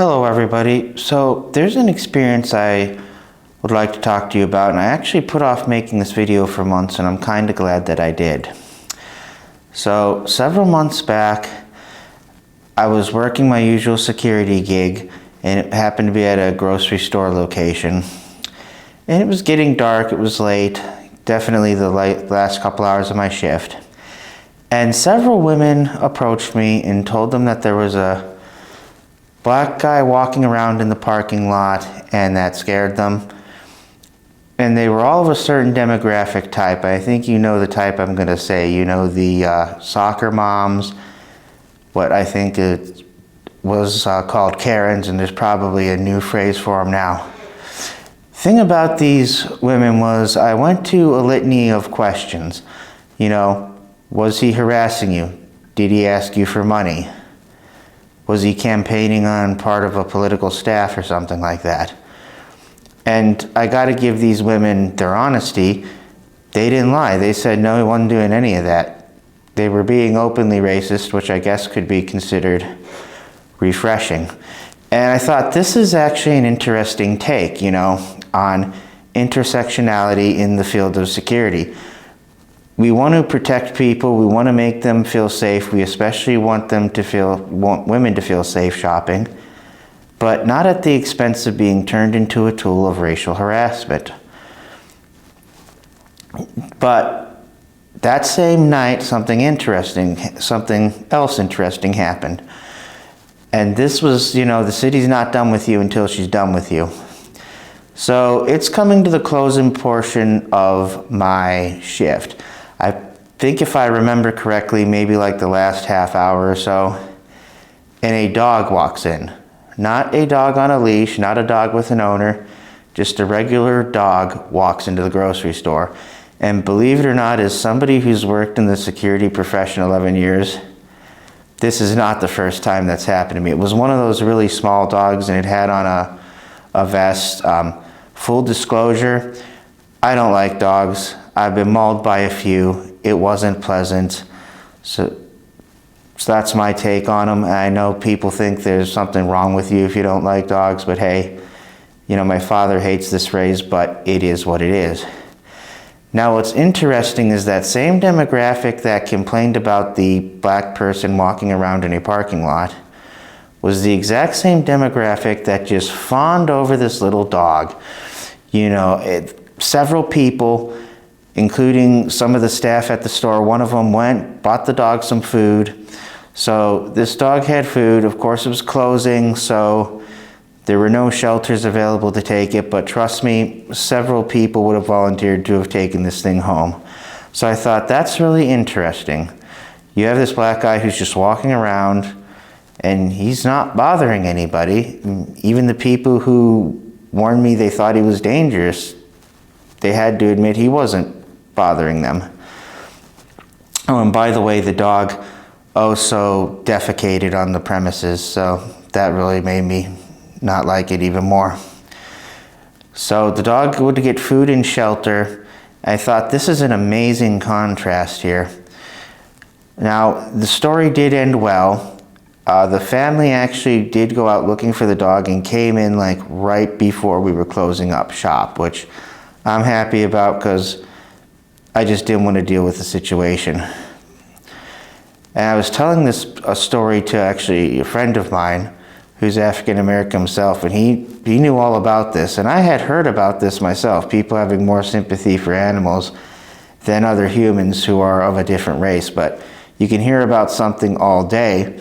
Hello everybody. So there's an experience I would like to talk to you about, and I actually put off making this video for months, and I'm kind of glad that I did. So several months back, I was working my usual security gig, and it happened to be at a grocery store location. And it was getting dark, it was late, definitely the last couple hours of my shift. And several women approached me and told them that there was a black guy walking around in the parking lot and that scared them. And they were all of a certain demographic type. I think you know the type I'm going to say. You know, the soccer moms, what I think it was called Karens, and there's probably a new phrase for them now. Thing about these women was I went to a litany of questions. You know, was he harassing you? Did he ask you for money? Was he campaigning on part of a political staff or something like that? And I got to give these women their honesty. They didn't lie. They said no, he wasn't doing any of that. They were being openly racist, which I guess could be considered refreshing. And I thought this is actually an interesting take, you know, on intersectionality in the field of security. We want to protect people, we want to make them feel safe, we especially want women to feel safe shopping, but not at the expense of being turned into a tool of racial harassment. But that same night, something else interesting happened. And this was, you know, the city's not done with you until she's done with you. So it's coming to the closing portion of my shift. I think if I remember correctly, maybe like the last half hour or so, and a dog walks in. Not a dog on a leash, not a dog with an owner, just a regular dog walks into the grocery store. And believe it or not, as somebody who's worked in the security profession 11 years, this is not the first time that's happened to me. It was one of those really small dogs, and it had on a vest. Full disclosure, I don't like dogs. I've been mauled by a few. It wasn't pleasant. So that's my take on them. I know people think there's something wrong with you if you don't like dogs, but hey, you know, my father hates this phrase, but it is what it is. Now, what's interesting is that same demographic that complained about the black person walking around in a parking lot was the exact same demographic that just fawned over this little dog. You know, several people, including some of the staff at the store, one of them went, bought the dog some food. So this dog had food. Of course, it was closing, so there were no shelters available to take it. But trust me, several people would have volunteered to have taken this thing home. So I thought, that's really interesting. You have this black guy who's just walking around, and he's not bothering anybody. Even the people who warned me they thought he was dangerous, they had to admit he wasn't bothering them. Oh, and by the way, the dog also defecated on the premises, so that really made me not like it even more. So the dog would get food and shelter. I thought, this is an amazing contrast here. Now, the story did end well. The family actually did go out looking for the dog and came in like right before we were closing up shop, which I'm happy about because I just didn't want to deal with the situation. And I was telling a story to actually a friend of mine who's African American himself, and he knew all about this. And I had heard about this myself, people having more sympathy for animals than other humans who are of a different race. But you can hear about something all day,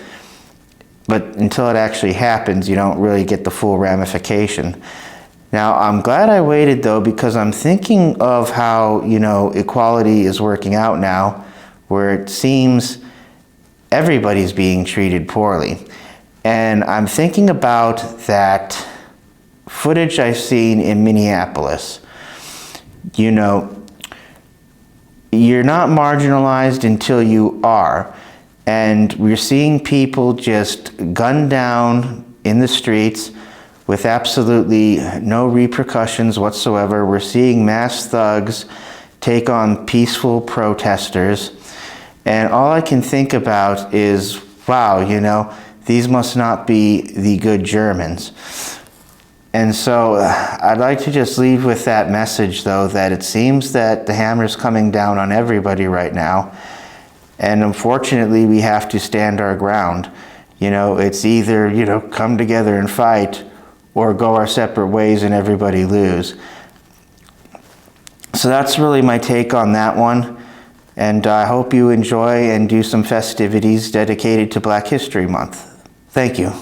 but until it actually happens, you don't really get the full ramification. Now, I'm glad I waited though, because I'm thinking of how, you know, equality is working out now, where it seems everybody's being treated poorly. And I'm thinking about that footage I've seen in Minneapolis. You know, you're not marginalized until you are. And we're seeing people just gunned down in the streets with absolutely no repercussions whatsoever. We're seeing mass thugs take on peaceful protesters. And all I can think about is, wow, you know, these must not be the good Germans. And so I'd like to just leave with that message, though, that it seems that the hammer's coming down on everybody right now. And unfortunately, we have to stand our ground. You know, it's either, you know, come together and fight or go our separate ways and everybody lose. So that's really my take on that one. And I hope you enjoy and do some festivities dedicated to Black History Month. Thank you.